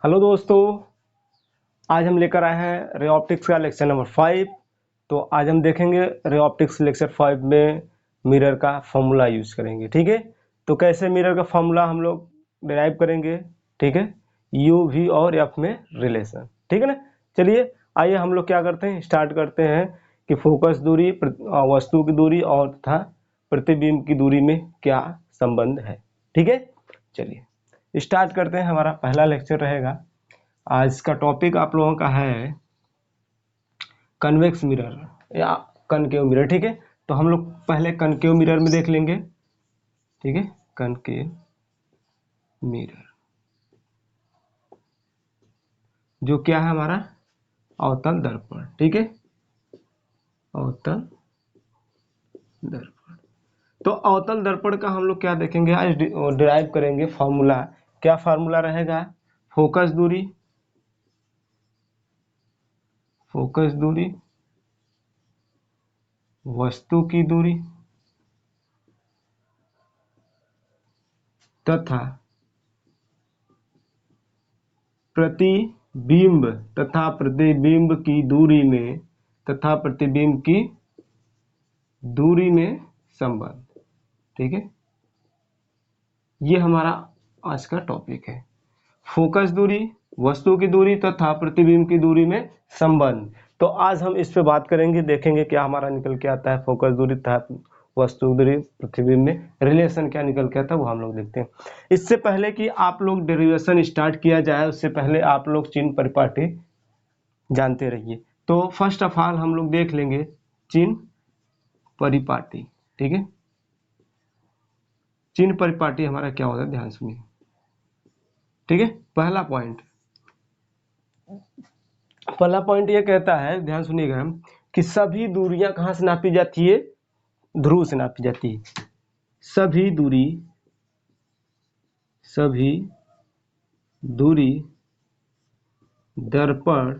Hello दोस्तों, आज हम लेकर आए हैं रे ऑप्टिक्स का लेक्चर नंबर 5। तो आज हम देखेंगे रे ऑप्टिक्स लेक्चर 5 में मिरर का फॉर्मूला यूज करेंगे। ठीक है, तो कैसे मिरर का फॉर्मूला हम लोग डिराइव करेंगे। ठीक है, यू वी और एफ में रिलेशन। ठीक है ना, चलिए आइए हम लोग क्या करते हैं, स्टार्ट करते हैं कि फोकस दूरी, वस्तु की दूरी और तथा प्रतिबिंब की दूरी में क्या संबंध है। ठीक है, चलिए स्टार्ट करते हैं। हमारा पहला लेक्चर रहेगा। आज का टॉपिक आप लोगों का है कन्वेक्स मिरर या कनकेव मिरर। ठीक है, तो हम लोग पहले कनकेव मिरर में देख लेंगे। ठीक है, कनकेव मिरर जो क्या है हमारा अवतल दर्पण। ठीक है, अवतल दर्पण। तो अवतल दर्पण का हम लोग क्या देखेंगे, आज डिराइव करेंगे फॉर्मूला। क्या फार्मूला रहेगा, फोकस दूरी, फोकस दूरी, वस्तु की दूरी तथा प्रतिबिंब तथा प्रतिबिंब की दूरी में तथा प्रतिबिंब की दूरी में संबंध। ठीक है, ये हमारा आज का टॉपिक है, फोकस दूरी, वस्तु की दूरी तथा प्रतिबिंब की दूरी में संबंध। तो आज हम इस पे बात करेंगे, देखेंगे क्या हमारा निकल के आता है, फोकस दूरी तथा वस्तु दूरी प्रतिबिंब में रिलेशन क्या निकल के आता है वो हम लोग देखते हैं। इससे पहले कि आप लोग डेरिवेशन स्टार्ट किया जाए, उससे पहले आप लोग चिन्ह परिपाटी जानते रहिए। तो फर्स्ट ऑफ ऑल हम लोग देख लेंगे चिन्ह परिपाटी। ठीक है, चिन्ह परिपाटी हमारा क्या होता है, ध्यान सुनिए। ठीक है, पहला पॉइंट ये कहता है, ध्यान सुनिएगा, कि सभी दूरियां कहां से नापी जाती है, ध्रुव से नापी जाती है। सभी दूरी दर्पण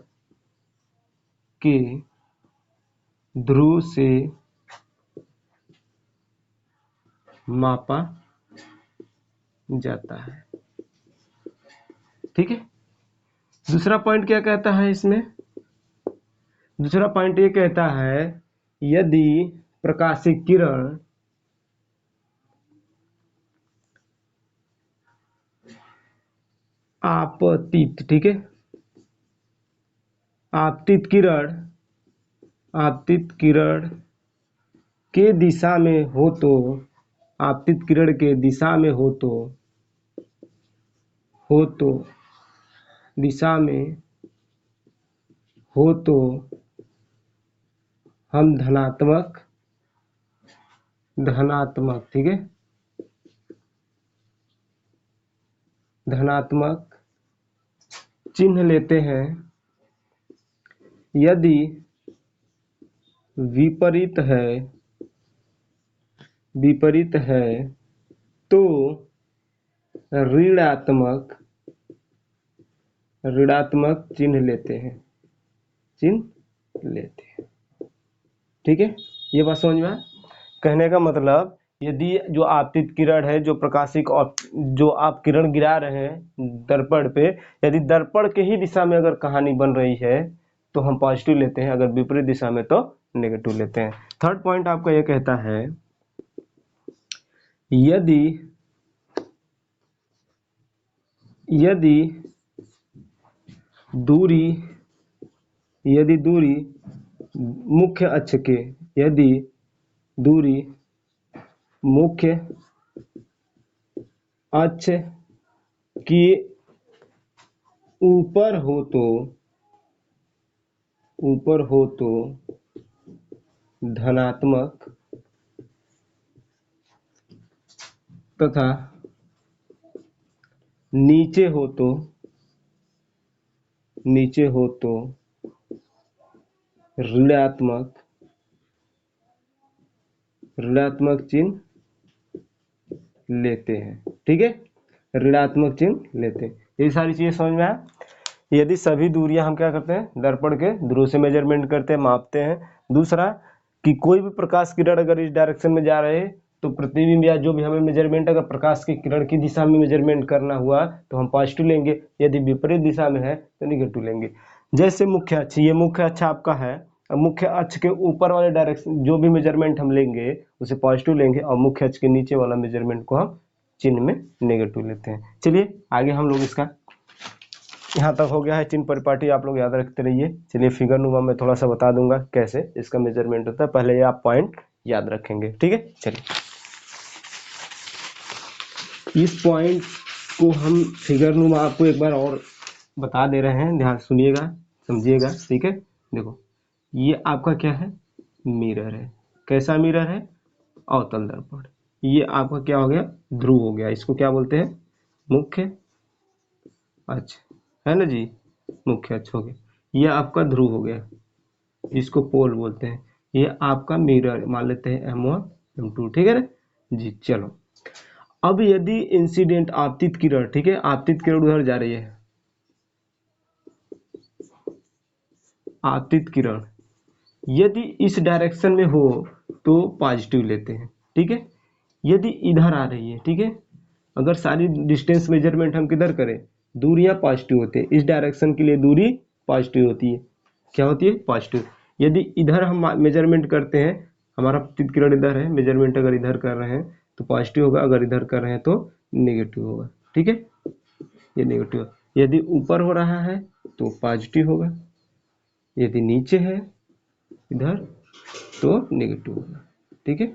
के ध्रुव से मापा जाता है। ठीक है, दूसरा पॉइंट क्या कहता है इसमें, दूसरा पॉइंट ये कहता है यदि प्रकाशिक किरण आपतित, ठीक है, आपतित किरण के दिशा में हो तो, आपतित किरण के दिशा में हो तो दिशा में हो तो हम धनात्मक, ठीक है, धनात्मक चिन्ह लेते हैं। यदि विपरीत है तो ऋणात्मक चिन्ह लेते हैं, ठीक है, ये बात समझ में आया? कहने का मतलब, यदि जो आपतित किरण है, जो प्रकाशिक और जो आप किरण गिरा रहे हैं दर्पण पे, यदि दर्पण के ही दिशा में अगर कहानी बन रही है तो हम पॉजिटिव लेते हैं, अगर विपरीत दिशा में तो नेगेटिव लेते हैं। थर्ड पॉइंट आपका ये कहता है यदि दूरी मुख्य अक्ष के, यदि दूरी मुख्य अक्ष की ऊपर हो तो धनात्मक तथा नीचे हो तो ऋणात्मक चिन्ह लेते हैं। ठीक है, ऋणात्मक चिन्ह लेते हैं। ये सारी चीजें समझ में आया। यदि सभी दूरियां हम क्या करते हैं, दर्पण के ध्रुव से मेजरमेंट करते हैं, मापते हैं। दूसरा कि कोई भी प्रकाश किरण अगर इस डायरेक्शन में जा रहे तो प्रतिबिंब या जो भी हमें मेजरमेंट अगर प्रकाश की किरण की दिशा में मेजरमेंट करना हुआ तो हम पॉजिटिव लेंगे, यदि विपरीत दिशा में है तो निगेटिव लेंगे। जैसे मुख्य अक्ष, ये मुख्य अक्ष आपका है, मुख्य अक्ष के ऊपर वाले डायरेक्शन जो भी मेजरमेंट हम लेंगे उसे पॉजिटिव लेंगे और मुख्य अक्ष के नीचे वाला मेजरमेंट को हम चिन्ह में नेगेटिव लेते हैं। चलिए आगे हम लोग इसका, यहाँ तक हो गया है चिन्ह परिपाटी, आप लोग याद रखते रहिए। चलिए फिगर नुमा मैं थोड़ा सा बता दूंगा कैसे इसका मेजरमेंट होता है, पहले ये आप पॉइंट याद रखेंगे, ठीक है। चलिए इस पॉइंट को हम फिगर नुमा आपको एक बार और बता दे रहे हैं, ध्यान सुनिएगा समझिएगा, ठीक है। देखो ये आपका क्या है, मिरर है। कैसा मिरर है, अवतल दर्पण। ये आपका क्या हो गया, ध्रुव हो गया। इसको क्या बोलते हैं, मुख्य अक्ष, है ना जी, मुख्य अक्ष हो गया। ये आपका ध्रुव हो गया, इसको पोल बोलते हैं। ये आपका मिरर मान लेते हैं M1 M2, ठीक है ना जी। चलो अब यदि इंसिडेंट आपतित किरण, ठीक है, आपतित किरण उधर जा रही है, आपतित किरण यदि इस डायरेक्शन में हो तो पॉजिटिव लेते हैं, ठीक है। यदि इधर आ रही है, ठीक है, अगर सारी डिस्टेंस मेजरमेंट हम किधर करें, दूरियां पॉजिटिव होते हैं, इस डायरेक्शन के लिए दूरी पॉजिटिव होती है। क्या होती है, पॉजिटिव। यदि इधर हम मेजरमेंट करते हैं, हमारा प्रतित किरण इधर है, मेजरमेंट अगर इधर कर रहे हैं तो पॉजिटिव होगा, अगर इधर कर रहे हैं तो नेगेटिव होगा, ठीक है। ये नेगेटिव, यदि ऊपर हो रहा है तो पॉजिटिव होगा, यदि नीचे है इधर तो नेगेटिव होगा, ठीक है।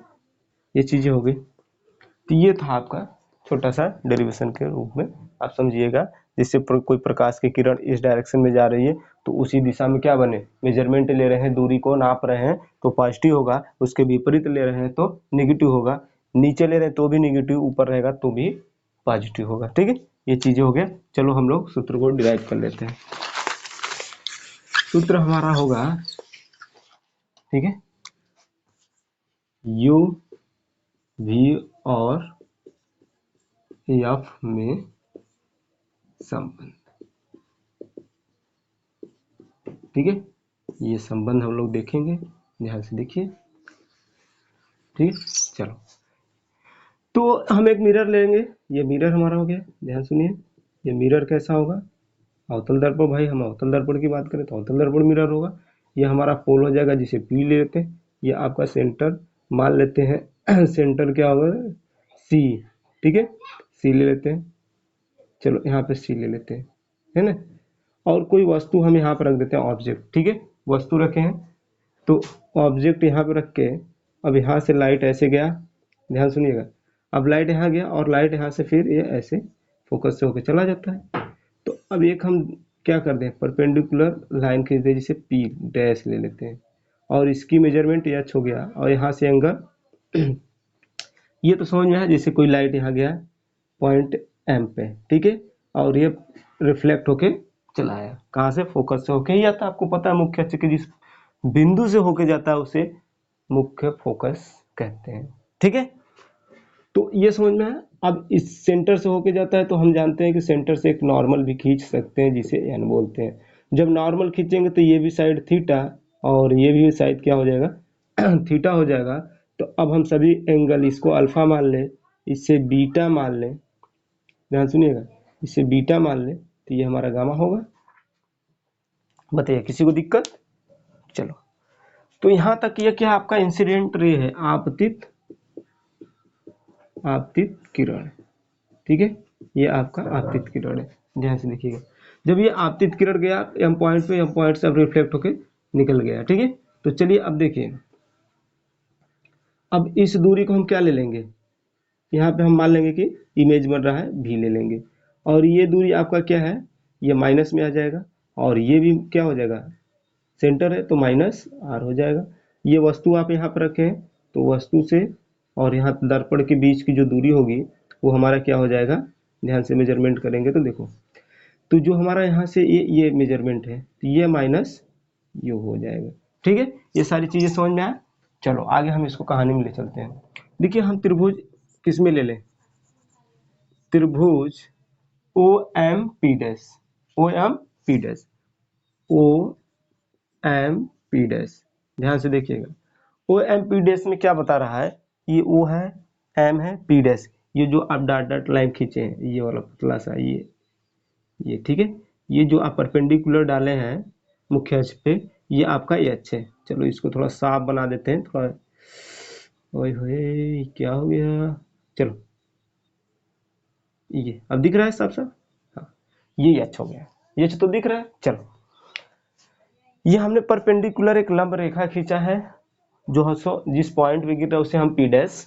ये चीजें हो गई। तो ये था आपका छोटा सा डेरिवेशन के रूप में, आप समझिएगा। जिससे कोई प्रकाश की किरण इस डायरेक्शन में जा रही है तो उसी दिशा में क्या बने, मेजरमेंट ले रहे हैं, दूरी को नाप रहे हैं तो पॉजिटिव होगा, उसके विपरीत ले रहे हैं तो निगेटिव होगा, नीचे ले रहे हैं तो भी निगेटिव, ऊपर रहेगा तो भी पॉजिटिव होगा, ठीक है। ये चीजें हो गया। चलो हम लोग सूत्र को डिराइव कर लेते हैं। सूत्र हमारा होगा, ठीक है, U V और F में संबंध, ठीक है। ये संबंध हम लोग देखेंगे, ध्यान से देखिए, ठीक है। चलो तो हम एक मिरर लेंगे, ये मिरर हमारा हो गया, ध्यान सुनिए। ये मिरर कैसा होगा, अवतल दर्पण, भाई हम अवतल दर्पण की बात करें तो अवतल दर्पण मिरर होगा। ये हमारा पोल हो जाएगा जिसे P ले लेते हैं। ये आपका सेंटर मान लेते हैं सेंटर क्या होगा, C, ठीक है, C ले लेते हैं। चलो यहाँ पे C ले लेते हैं, है ना। और कोई वस्तु हम यहाँ पर रख देते हैं, ऑब्जेक्ट, ठीक है, वस्तु रखे हैं तो ऑब्जेक्ट यहाँ पे रख के, अब यहाँ से लाइट ऐसे गया, ध्यान सुनिएगा, अब लाइट यहाँ गया और लाइट यहाँ से फिर ये ऐसे फोकस से होकर चला जाता है। तो अब एक हम क्या कर दें, परपेंडिकुलर लाइन खींच दें, जिसे P डैश ले लेते हैं और इसकी मेजरमेंट H हो गया और यहाँ से एंगल ये तो समझ में है, जैसे कोई लाइट यहाँ गया पॉइंट M पे, ठीक है, और ये रिफ्लेक्ट होके चला आया, कहाँ से, फोकस से होके ही आता है। आपको पता है मुख्य अक्ष के जिस बिंदु से होके जाता है उसे मुख्य फोकस कहते हैं, ठीक है। तो ये समझ में है। अब इस सेंटर से होके जाता है तो हम जानते हैं कि सेंटर से एक नॉर्मल भी खींच सकते हैं जिसे n बोलते हैं। जब नॉर्मल खींचेंगे तो ये भी साइड थीटा और ये भी साइड क्या हो जाएगा थीटा हो जाएगा। तो अब हम सभी एंगल, इसको अल्फा मान लें, इससे बीटा मान लें, ध्यान सुनिएगा, इससे बीटा मान लें तो ये हमारा गामा होगा। बताइए किसी को दिक्कत। चलो तो यहाँ तक ये क्या आपका इंसिडेंट रे है, आपतित किरण, ठीक है, ये आपका आपतित किरण है। ध्यान से देखिएगा, जब ये आपतित किरण गया M पॉइंट पे, M पॉइंट से अब रिफ्लेक्ट होके निकल गया, ठीक है। तो चलिए अब देखिए, अब इस दूरी को हम क्या ले लेंगे, यहाँ पे हम मान लेंगे कि इमेज बन रहा है V ले लेंगे, और ये दूरी आपका क्या है, ये माइनस में आ जाएगा, और ये भी क्या हो जाएगा, सेंटर है तो माइनस R हो जाएगा। ये वस्तु आप यहाँ पर रखें तो वस्तु से और यहाँ दर्पण के बीच की जो दूरी होगी वो हमारा क्या हो जाएगा, ध्यान से मेजरमेंट करेंगे तो देखो, तो जो हमारा यहाँ से ये मेजरमेंट है तो ये माइनस यू हो जाएगा, ठीक है। ये सारी चीजें समझ में आया। चलो आगे हम इसको कहानी में ले चलते हैं। देखिए हम त्रिभुज किस में ले लें, त्रिभुज OMP dash, OMP dash, OMP dash, ध्यान से देखिएगा। OMP डैश में क्या बता रहा है, ये O है एम है पी डैश, ये जो आप डॉट डॉट लाइन खींचे हैं ये वाला पतला सा ये ठीक है, ये जो आप परपेंडिकुलर डाले हैं मुख्य अक्ष पे ये आपका एच है। चलो इसको थोड़ा साफ बना देते हैं थोड़ा, ओए होए क्या हो गया, चलो ये अब दिख रहा है साफ साफ, हाँ ये एच हो गया, ये तो दिख रहा है। चलो ये हमने परपेंडिकुलर एक लंब रेखा खींचा है जो जिस पॉइंट पे गिर रहा है उसे हम पी डैश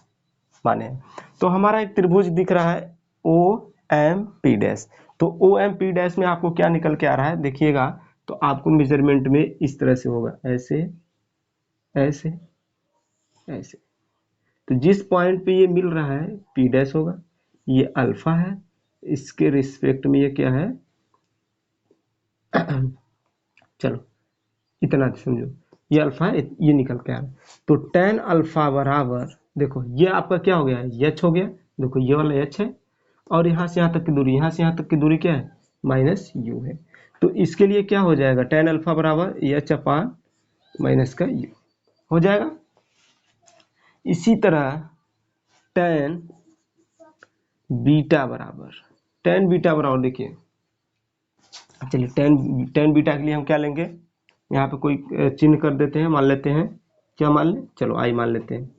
माने हैं। तो हमारा एक त्रिभुज दिख रहा है ओ एम पी डैश, तो ओ एम पी डैश में आपको क्या निकल के आ रहा है देखिएगा, तो आपको मेजरमेंट में इस तरह से होगा, ऐसे ऐसे ऐसे। तो जिस पॉइंट पे ये मिल रहा है पी डैश होगा, ये अल्फा है, इसके रिस्पेक्ट में ये क्या है चलो इतना समझो, ये अल्फा है ये निकल के आ रहा है। तो tan अल्फा बराबर देखो ये आपका क्या हो गया है एच हो गया, देखो ये वाला एच है और यहाँ से यहाँ तक की दूरी, यहाँ से यहाँ तक की दूरी क्या है माइनस यू है। तो इसके लिए क्या हो जाएगा tan अल्फा बराबर एच अपान माइनस का यू हो जाएगा। इसी तरह tan बीटा बराबर देखिए, चलिए tan बीटा के लिए हम क्या लेंगे, यहाँ पे कोई चिन्ह कर देते हैं, मान लेते हैं क्या मान लें, चलो आई मान लेते हैं,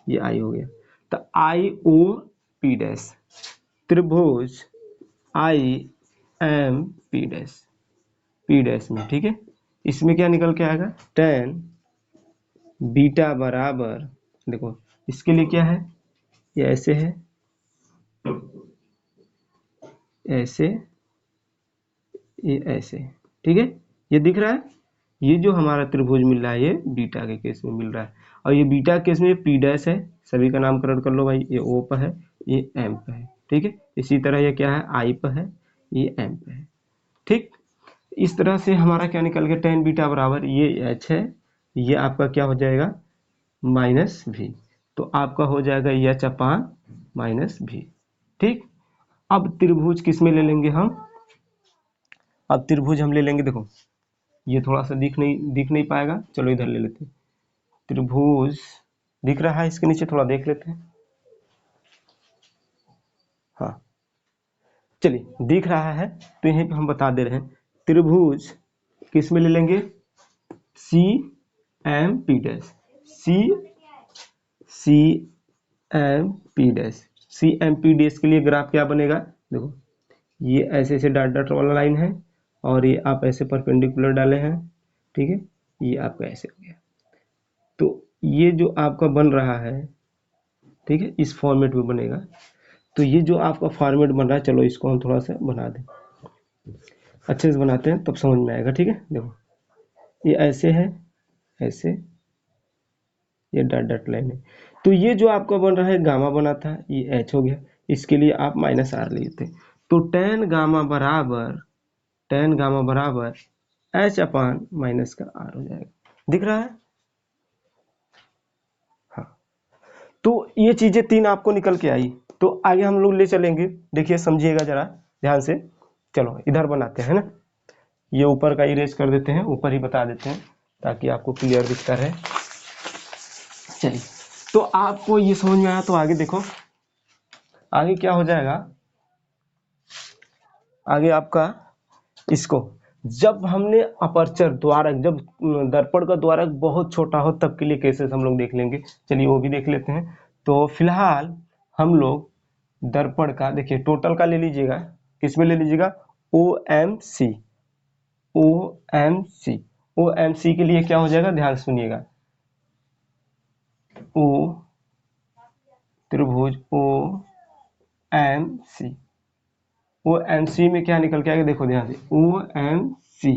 ये आई हो गया। तो आई ओ पी डैश त्रिभुज आई एम पी डैश में, ठीक है, इसमें क्या निकल के आएगा tan बीटा बराबर, देखो इसके लिए क्या है ये ऐसे है ऐसे ये ऐसे, ठीक है, ये दिख रहा है। ये जो हमारा त्रिभुज मिल रहा है ये बीटा के केस में मिल रहा है, और ये बीटा के केस में पी डैश है, सभी का नामकरण कर लो भाई, ये ओ पर है ये एम पर है, ठीक है। इसी तरह ये क्या है आई पर है ये एम पर है, ठीक। इस तरह से हमारा क्या निकल गया tan बीटा बराबर ये एच है, ये आपका क्या हो जाएगा माइनस भी, तो आपका हो जाएगा एच अपान माइनस भी, ठीक। अब त्रिभुज किस में ले लेंगे हम, अब त्रिभुज हम ले लेंगे, देखो ये थोड़ा सा दिख नहीं पाएगा, चलो इधर ले लेते हैं। त्रिभुज दिख रहा है इसके नीचे, थोड़ा देख लेते हैं, हाँ चलिए दिख रहा है, तो यहीं पे हम बता दे रहे हैं त्रिभुज किस में ले लेंगे C M P dash, C M P dash, C M P dash के लिए ग्राफ क्या बनेगा, देखो ये ऐसे ऐसे डॉट डॉट वाला लाइन है और ये आप ऐसे परपेंडिकुलर डाले हैं, ठीक है, ये आपका ऐसे हो गया। तो ये जो आपका बन रहा है, ठीक है, इस फॉर्मेट में बनेगा। तो ये जो आपका फॉर्मेट बन रहा है, चलो इसको हम थोड़ा सा बना दें, अच्छे से बनाते हैं तब समझ में आएगा, ठीक है। देखो ये ऐसे है ऐसे, ये डॉट डॉट लाइन है, तो ये जो आपका बन रहा है गामा बना था ये एच हो गया, इसके लिए आप माइनस आर लेते, तो tan गामा बराबर एच अपान माइनस का आर हो जाएगा, दिख रहा है, हाँ। तो ये चीजें तीन आपको निकल के आई, तो आगे हम लोग ले चलेंगे, देखिए समझिएगा जरा ध्यान से। चलो इधर बनाते हैं ना, ये ऊपर का इरेज कर देते हैं, ऊपर ही बता देते हैं ताकि आपको क्लियर दिखता रहे। चलिए तो आपको ये समझ में आया, तो आगे देखो आगे क्या हो जाएगा, आगे आपका इसको जब हमने अपर्चर द्वारक, जब दर्पण का द्वारक बहुत छोटा हो तब के लिए केसेस हम लोग देख लेंगे, चलिए वो भी देख लेते हैं। तो फिलहाल हम लोग दर्पण का देखिए टोटल का ले लीजिएगा, किस में ले लीजिएगा ओ एम सी के लिए क्या हो जाएगा ध्यान सुनिएगा, ओ त्रिभुज ओ एम सी में क्या निकल के आएगा, देखो ध्यान से ओ एम सी,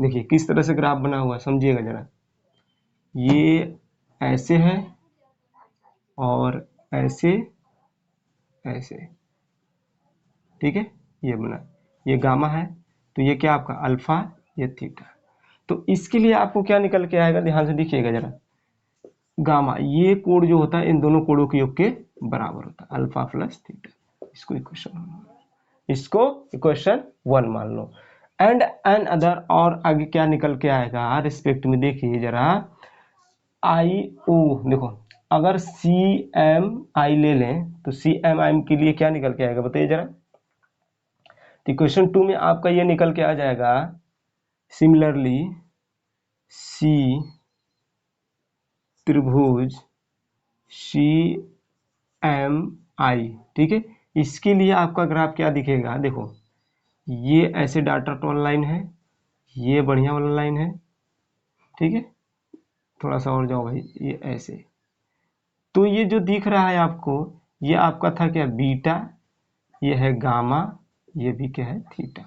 देखिए किस तरह से ग्राफ बना हुआ है समझिएगा जरा, ये ऐसे है और ऐसे ऐसे, ठीक है, ये बना, ये गामा है, तो ये क्या आपका अल्फा, ये थीटा। तो इसके लिए आपको क्या निकल के आएगा ध्यान से देखिएगा जरा, गामा ये कोण जो होता है इन दोनों कोणों के योग के बराबर होता है, अल्फा प्लस थीटा, इसको इक्वेशन 1 मान लो। एंड एन अदर, और आगे क्या निकल के आएगा रिस्पेक्ट में देखिए जरा, आई ओ, देखो अगर सी एम आई ले लें तो सी एम आई के लिए क्या निकल के आएगा बताइए जरा। तो क्वेश्चन 2 में आपका ये निकल के आ जाएगा सिमिलरली सी त्रिभुज सी एम आई, ठीक है। इसके लिए आपका ग्राफ क्या दिखेगा, देखो ये ऐसे डाटा वाला लाइन है, ये बढ़िया वाला लाइन है, ठीक है। थोड़ा सा और जाओ भाई, ये ऐसे, तो ये जो दिख रहा है आपको, ये आपका था क्या बीटा, ये है गामा, ये भी क्या है थीटा।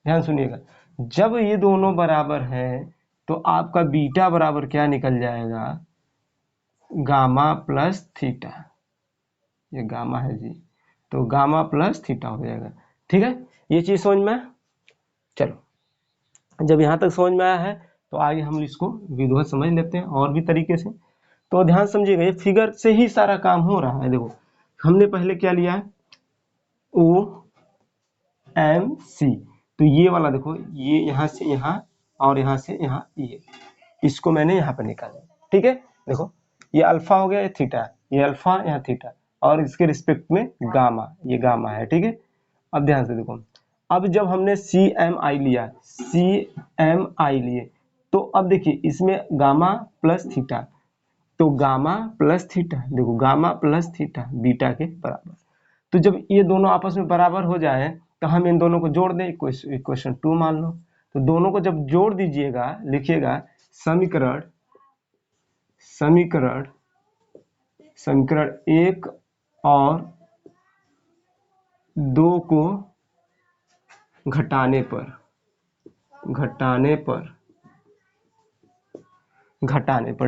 ध्यान सुनिएगा, जब ये दोनों बराबर है तो आपका बीटा बराबर क्या निकल जाएगा, गामा प्लस थीटा। ये गामा है जी, तो गामा प्लस थीटा हो जाएगा, ठीक है। ये चीज समझ में, चलो जब यहाँ तक समझ में आया है तो आगे हम इसको विधिवत समझ लेते हैं और भी तरीके से। तो ध्यान समझिएगा, ये फिगर से ही सारा काम हो रहा है। देखो हमने पहले क्या लिया है, ओ एम सी, तो ये वाला देखो, ये यहाँ से यहाँ और यहाँ से यहाँ, ये इसको मैंने यहाँ पर निकाला, ठीक है। देखो ये अल्फा हो गया, ये थीटा, ये अल्फा यहाँ थीटा, और इसके रिस्पेक्ट में गामा, ये गामा है, ठीक है। अब ध्यान से देखो, अब जब हमने सी एम आई लिया, सी एम आई लिए, तो अब देखिए इसमें गामा प्लस थीटा, तो गामा प्लस थीटा, देखो गामा प्लस थीटा बीटा के बराबर। तो जब ये दोनों आपस में बराबर हो जाए तो हम इन दोनों को जोड़ दें, इक्वेशन 2 मान लो। तो दोनों को जब जोड़ दीजिएगा, लिखिएगा समीकरण समीकरण समीकरण 1 और 2 को घटाने पर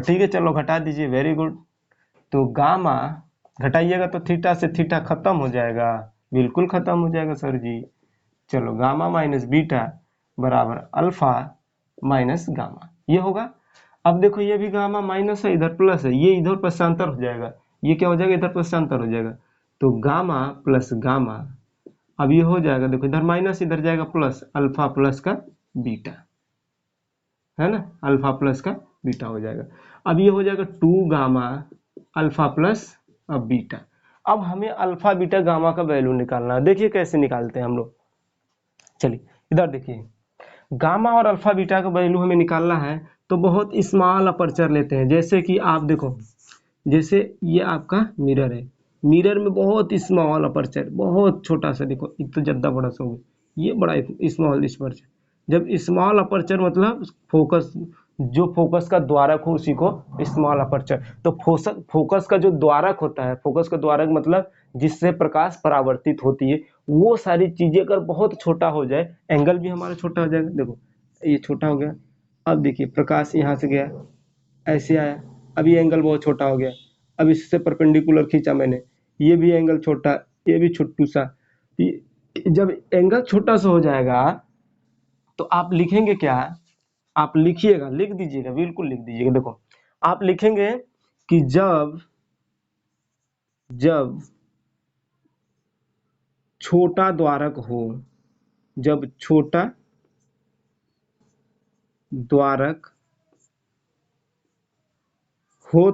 ठीक है, चलो घटा दीजिए, वेरी गुड। तो गामा घटाइएगा तो थीटा से थीटा खत्म हो जाएगा, बिल्कुल खत्म हो जाएगा सर जी। चलो गामा माइनस बीटा बराबर अल्फा माइनस गामा, ये होगा। अब देखो ये भी गामा माइनस है, इधर प्लस है, ये इधर पक्षांतर हो जाएगा, ये क्या हो जाएगा, इधर पक्षांतर हो जाएगा। तो गामा प्लस गामा, अब ये हो जाएगा, देखो इधर माइनस इधर जाएगा प्लस, अल्फा प्लस का बीटा, है ना, अल्फा प्लस का बीटा हो जाएगा। अब ये हो जाएगा 2 गामा अल्फा प्लस अब बीटा। अब हमें अल्फा बीटा गामा का वैल्यू निकालना है, देखिए कैसे निकालते हैं हम लोग। चलिए इधर देखिए, गामा और अल्फा बीटा का वैल्यू हमें निकालना है तो बहुत स्मॉल अपर्चर लेते हैं। जैसे कि आप देखो, जैसे ये आपका मिरर है, मिरर में बहुत स्मॉल अपर्चर, बहुत छोटा सा, देखो एक तो ज्यादा बड़ा सा हो गया, ये बड़ा स्मॉल अपर्चर। जब स्मॉल अपर्चर मतलब फोकस, जो फोकस का द्वारक हो उसी को स्मॉल अपर्चर। तो फोकस का जो द्वारक होता है, फोकस का द्वारक मतलब जिससे प्रकाश परावर्तित होती है, वो सारी चीजें अगर बहुत छोटा हो जाए, एंगल भी हमारा छोटा हो जाएगा। देखो ये छोटा हो गया, अब देखिए प्रकाश यहाँ से गया ऐसे आया, अब ये एंगल बहुत छोटा हो गया, अब इससे परपेंडिकुलर खींचा मैंने, ये भी एंगल छोटा, ये भी छोटू सा। जब एंगल छोटा सा हो जाएगा तो आप लिखेंगे क्या, आप लिखिएगा, लिख दीजिएगा, बिल्कुल लिख दीजिएगा। देखो आप लिखेंगे कि जब छोटा द्वारक हो, जब छोटा द्वारक हो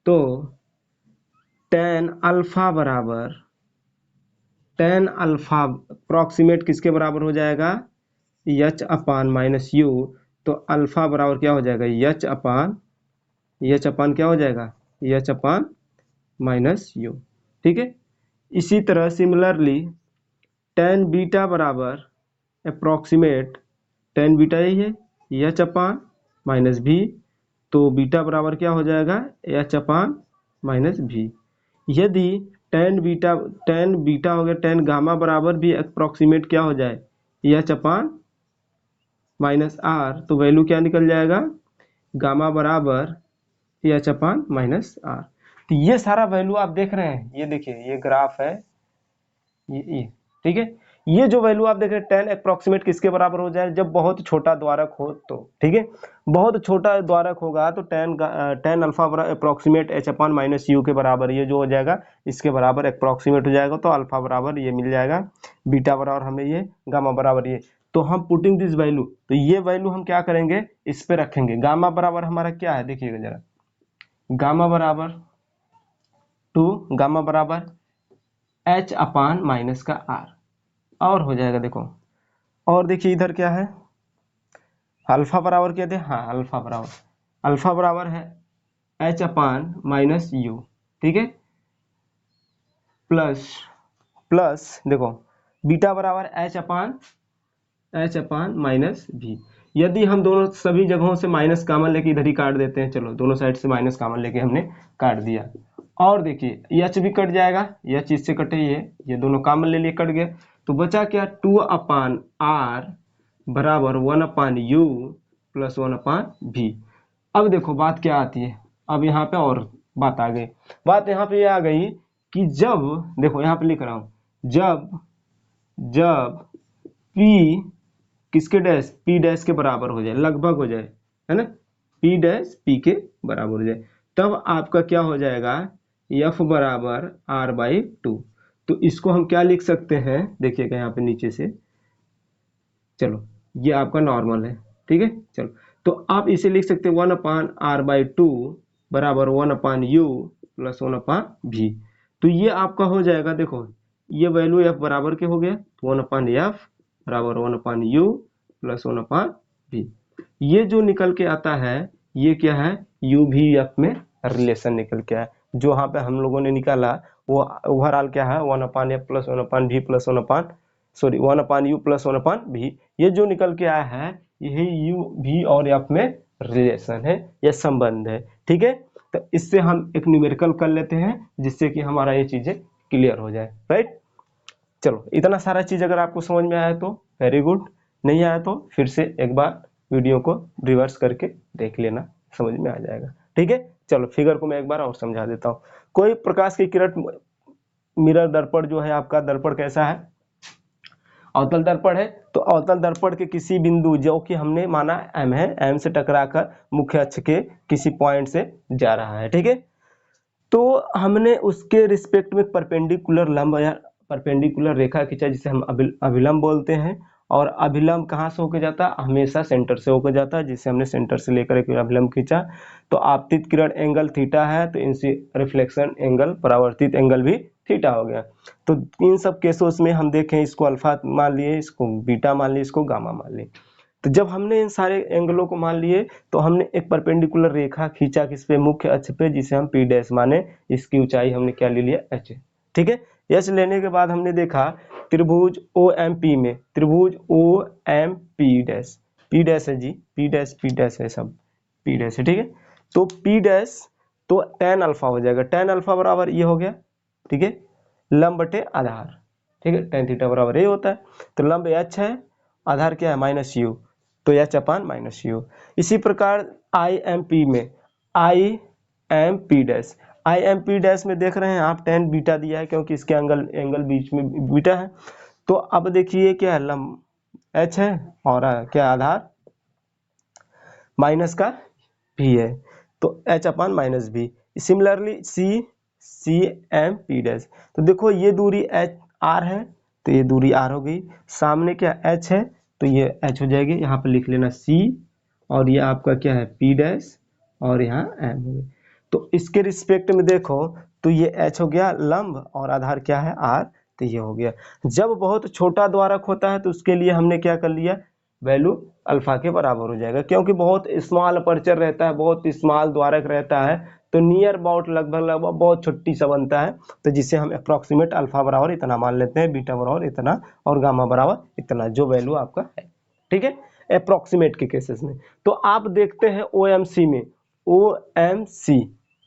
तो tan अल्फा बराबर, tan अल्फा अप्रोक्सीमेट किसके बराबर हो जाएगा, एच अपान माइनस यू। तो अल्फा बराबर क्या हो जाएगा, एच अपान क्या हो जाएगा, एच अपान माइनस यू, ठीक है। इसी तरह सिमिलरली tan बीटा बराबर अप्रोक्सीमेट, tan बीटा यही है, एच अपान माइनस भी, तो बीटा बराबर क्या हो जाएगा, एच अपान माइनस भी। यदि tan बीटा हो गया, tan गामा बराबर भी अप्रोक्सीमेट क्या हो जाए, एच अपान माइनस आर, तो वैल्यू क्या निकल जाएगा, गामा बराबर एच अपान माइनस आर। तो ये सारा वैल्यू आप देख रहे हैं, ये देखिए ये ग्राफ है, ये ठीक है। ये जो वैल्यू आप देख रहे हैं tan अप्रोक्सीमेट किसके बराबर हो जाए, जब बहुत छोटा द्वारक हो तो, ठीक है। बहुत छोटा द्वारक होगा तो tan alpha approximate H upon minus you के बराबर, ये जो हो जाएगा इसके बराबर अप्रोक्सीमेट हो जाएगा, तो अल्फा बराबर ये मिल जाएगा, बीटा बराबर हमें ये, गामा बराबर ये। तो हम पुटिंग दिस वैल्यू, तो ये वैल्यू हम क्या करेंगे, इस पे रखेंगे। गामा बराबर हमारा क्या है देखिएगा जरा, गामा बराबर 2, गामा बराबर h अपान माइनस का r, और हो जाएगा। देखो और देखिए इधर क्या है, अल्फा बराबर क्या थे, हाँ अल्फा बराबर है h अपान माइनस यू, ठीक है, प्लस प्लस देखो बीटा बराबर h अपान माइनस भी। यदि हम दोनों सभी जगहों से माइनस कॉमन लेके इधर ही काट देते हैं, चलो दोनों साइड से माइनस कॉमन लेके हमने काट दिया, और देखिए एच भी कट जाएगा, एच इससे कटे, ये दोनों कॉमन ले लिए, कट गए, तो बचा क्या, 2 अपान आर बराबर 1 अपान यू प्लस 1 अपान भी। अब देखो बात क्या आती है, अब यहाँ पे और बात आ गई, बात यहाँ पे ये आ गई कि जब, देखो यहाँ पे लिख रहा हूँ, जब P किसके डैश, P डैश के बराबर हो जाए, लगभग हो जाए, है ना, P डैश P के बराबर हो जाए, तब आपका क्या हो जाएगा, F बराबर R/2। तो इसको हम क्या लिख सकते हैं, देखिएगा यहाँ पे नीचे से, चलो ये आपका नॉर्मल है, ठीक है, चलो तो आप इसे लिख सकते हैं 1 अपान R/2 बराबर 1 अपान यू प्लस 1 अपान भी। तो ये आपका हो जाएगा, देखो ये वैल्यू F बराबर के हो गया, 1 अपान F बराबर 1 अपान यू प्लस 1 अपान भी। ये जो निकल के आता है ये क्या है, यू भी एफ में रिलेशन निकल के आया, जो यहाँ पे हम लोगों ने निकाला वो ओवरऑल क्या है, 1 अपान एफ प्लस 1 अपान भी plus 1 upon 1 upon you plus 1 अपान भी। ये जो निकल के आया है यही यू भी और एफ में रिलेशन है या संबंध है, ठीक है। तो इससे हम एक न्यूमेरिकल कर लेते हैं जिससे कि हमारा ये चीजें क्लियर हो जाए, राइट। चलो इतना सारा चीज अगर आपको समझ में आया तो वेरी गुड, नहीं आया तो फिर से एक बार वीडियो को रिवर्स करके देख लेना, समझ में आ जाएगा, ठीक है। चलो फिगर को मैं एक बार और समझा देता हूँ। कोई प्रकाश की किरण, मिरर दर्पण जो है आपका, दर्पण कैसा है, अवतल दर्पण है, तो अवतल दर्पण के किसी बिंदु जो कि हमने माना m है, m से टकराकर मुख्य अक्ष के किसी पॉइंट से जा रहा है, ठीक है। तो हमने उसके रिस्पेक्ट में परपेंडिकुलर लंब या परपेंडिकुलर रेखा खींचा जिसे हम अभिलंब बोलते हैं, और अभिलंब कहाँ से होकर जाता है, हमेशा सेंटर से होकर जाता है, जिसे हमने सेंटर से लेकर एक अभिलंब खींचा। तो आपतित किरण एंगल थीटा है, तो इनसे रिफ्लेक्शन एंगल, परावर्तित एंगल भी थीटा हो गया। तो इन सब केसों में हम देखें, इसको अल्फा मान लिए, इसको बीटा मान लिए, इसको गामा मान लिए। तो जब हमने इन सारे एंगलों को मान लिए तो हमने एक परपेंडिकुलर रेखा खींचा किस पे, मुख्य अक्ष पे, जिसे हम P डैश माने, इसकी ऊंचाई हमने क्या ले लिया, h, ठीक है। h लेने के बाद हमने देखा त्रिभुज OMP में, त्रिभुज OMP डैश, P डैश है जी, P डैश है, सब P डैश है, ठीक है। तो P डैश तो tan अल्फा हो जाएगा, tan अल्फा बराबर ये हो गया, ठीक है, लंब बटे आधार, ठीक है, tan थीटा बराबर ये होता है। तो लंब h है, आधार क्या है माइनस यू, तो h अपान माइनस यू। इसी प्रकार IMP में, IMP डैश में देख रहे हैं आप tan बीटा दिया है क्योंकि इसके एंगल बीच में बीटा है। तो अब देखिए क्या है, लंब h है और क्या आधार माइनस का भी है, तो h अपान माइनस भी। सिमिलरली CMP डैश, तो देखो ये दूरी r है, तो ये दूरी r हो गई, सामने क्या h है, तो ये h हो जाएगी, यहाँ पर लिख लेना C, और ये आपका क्या है P डैश, और यहाँ M हो गई। तो इसके रिस्पेक्ट में देखो तो ये h हो गया लंब, और आधार क्या है r, तो ये हो गया। जब बहुत छोटा द्वारक होता है तो उसके लिए हमने क्या कर लिया, वैल्यू अल्फा के बराबर हो जाएगा, क्योंकि बहुत स्मॉल अपर्चर रहता है, बहुत स्मॉल द्वारक रहता है, तो नियर अबाउट लगभग बहुत छोटी सा बनता है, तो जिसे हम अप्रोक्सीमेट अल्फा बराबर इतना मान लेते हैं, बीटा बराबर इतना, और गामा बराबर इतना, जो वैल्यू आपका है, ठीक है, अप्रोक्सीमेट के केसेस में। तो आप देखते हैं OMC में,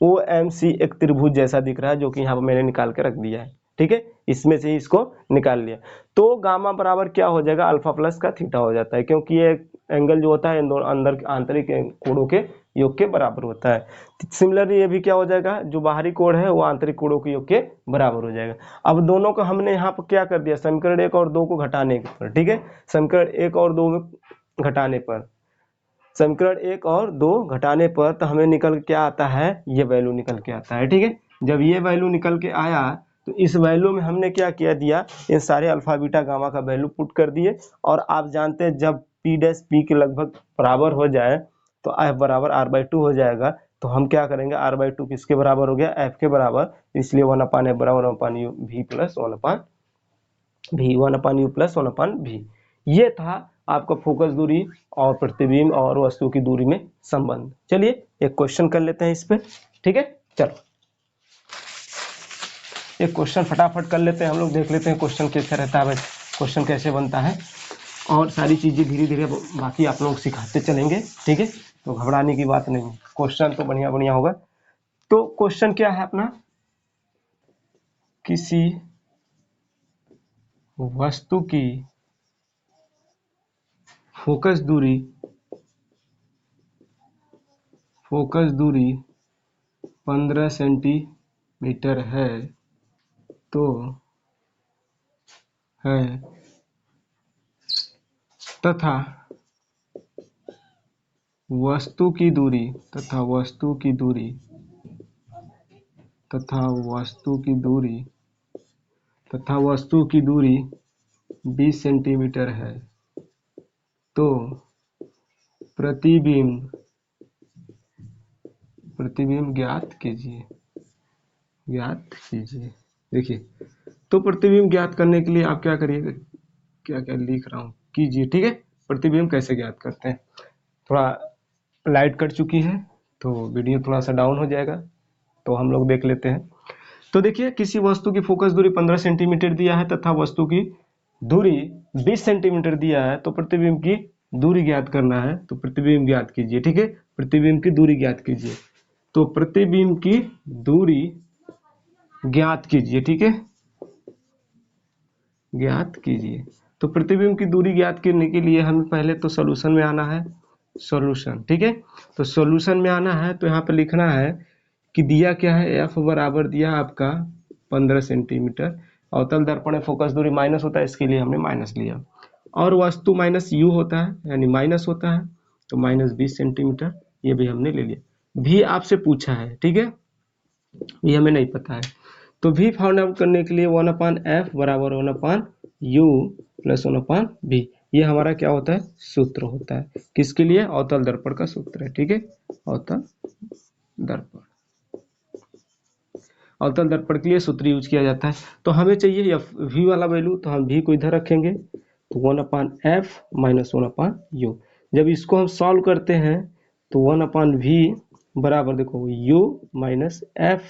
OMC एक त्रिभुज जैसा दिख रहा है, जो कि यहाँ पर मैंने निकाल के रख दिया है, ठीक है, इसमें से ही इसको निकाल लिया। तो गामा बराबर क्या हो जाएगा, अल्फा प्लस का थीटा हो जाता है, क्योंकि ये एंगल जो होता है इन दोनों अंदर आंतरिक कोणों के योग के बराबर होता है। सिमिलरली ये भी क्या हो जाएगा, जो बाहरी कोण है वो आंतरिक कोणों के योग के बराबर हो जाएगा। अब दोनों को हमने यहाँ पर क्या कर दिया, समीकरण 1 और 2 को घटाने पर, ठीक है, समीकरण 1 और 2 में घटाने पर, समीकरण 1 और 2 घटाने पर तो हमें निकल के क्या आता है, ये वैल्यू निकल के आता है, ठीक है। जब ये वैल्यू निकल के आया तो इस वैल्यू में हमने क्या किया दिया, इन सारे अल्फा बीटा गामा का वैल्यू पुट कर दिए, और आप जानते हैं जब P डैश P के लगभग बराबर हो जाए तो F बराबर R/2 हो जाएगा, तो हम क्या करेंगे, r/2 किसके बराबर हो गया, f के बराबर, इसलिए 1/f बराबर 1/u v plus 1/v, 1/u plus 1/v। ये था आपका फोकस दूरी और प्रतिबिंब और वस्तु की दूरी में संबंध। चलिए एक क्वेश्चन कर लेते हैं इस पे, ठीक है। चलो एक क्वेश्चन फटाफट कर लेते हैं हम लोग, देख लेते हैं क्वेश्चन कैसे रहता है, क्वेश्चन कैसे बनता है, और सारी चीजें धीरे धीरे बाकी आप लोग सिखाते चलेंगे, ठीक है। तो घबराने की बात नहीं, क्वेश्चन तो बढ़िया बढ़िया होगा। तो क्वेश्चन क्या है अपना, किसी वस्तु की फोकस दूरी 15 सेंटीमीटर है, तो है तथा वस्तु की दूरी 20 सेंटीमीटर है, तो प्रतिबिंब ज्ञात कीजिए। देखिए, तो प्रतिबिंब ज्ञात करने के लिए आप क्या करिएगा, क्या क्या लिख रहा हूँ, कीजिए, ठीक है। प्रतिबिंब कैसे ज्ञात करते हैं, थोड़ा लाइट कट चुकी है तो वीडियो थोड़ा सा डाउन हो जाएगा, तो हम लोग देख लेते हैं। तो देखिए, किसी वस्तु की फोकस दूरी 15 सेंटीमीटर दिया है तथा वस्तु की दूरी 20 सेंटीमीटर दिया है, तो प्रतिबिंब की दूरी ज्ञात करना है, तो प्रतिबिंब ज्ञात कीजिए, ठीक है। प्रतिबिंब की दूरी ज्ञात कीजिए, तो प्रतिबिंब की दूरी ज्ञात कीजिए, ठीक है, ज्ञात कीजिए। तो प्रतिबिंब की दूरी ज्ञात करने के लिए हमें पहले तो सॉल्यूशन में आना है, सॉल्यूशन, ठीक है। तो सॉल्यूशन में आना है, तो यहाँ पे लिखना है कि दिया क्या है, एफ बराबर दिया आपका 15 सेंटीमीटर, अवतल दर्पण में फोकस दूरी माइनस होता है, इसके लिए हमने माइनस लिया, और वस्तु माइनस यू होता है, यानी माइनस होता है, तो -20 सेंटीमीटर, ये भी हमने ले लिया। भी आपसे पूछा है, ठीक है, ये हमें नहीं पता है, तो भी फाइंड आउट करने के लिए 1/f बराबर 1/u प्लस 1/v, ये हमारा क्या होता है, सूत्र होता है, किसके लिए, अवतल दर्पण का सूत्र है, ठीक है। अवतल दर्पण के लिए सूत्र यूज किया जाता है। तो हमें चाहिए v वाला वैल्यू, तो हम v को इधर रखेंगे, तो 1/f माइनस 1/u। जब इसको हम सॉल्व करते हैं तो 1/v बराबर देखो u माइनस f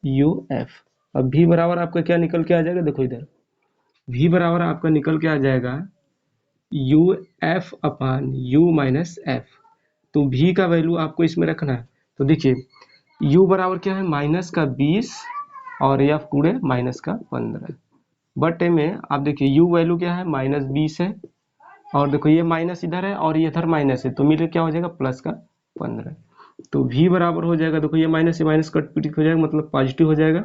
uf। अब v बराबर आपका क्या निकल के आ जाएगा, देखो इधर v बराबर आपका निकल के आ जाएगा uf/u माइनस f। तो v का वैल्यू आपको इसमें रखना है, तो देखिए u बराबर क्या है, -20 और f पूरे -15 बटे में, आप देखिए u वैल्यू क्या है, -20 है, और देखो ये माइनस इधर है और ये इधर माइनस है, तो मिलकर क्या हो जाएगा, +15। तो v बराबर हो जाएगा, देखो ये माइनस से माइनस कट पीट हो जाएगा, मतलब पॉजिटिव हो जाएगा,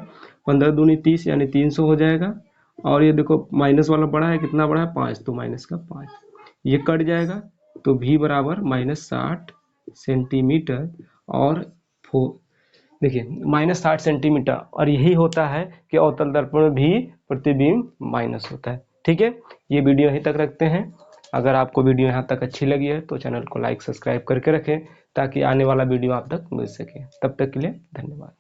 15 दूनी 30 यानी 300 हो जाएगा, और ये देखो माइनस वाला बड़ा है, कितना बड़ा है, 5, तो -5, ये कट जाएगा, तो v बराबर -60 सेंटीमीटर, और देखिए -60 सेंटीमीटर, और यही होता है कि अवतल दर्पण में भी प्रतिबिंब माइनस होता है, ठीक है। ये वीडियो यहीं तक रखते हैं। अगर आपको वीडियो यहाँ तक अच्छी लगी है तो चैनल को लाइक सब्सक्राइब करके रखें, ताकि आने वाला वीडियो आप तक मिल सके। तब तक के लिए धन्यवाद।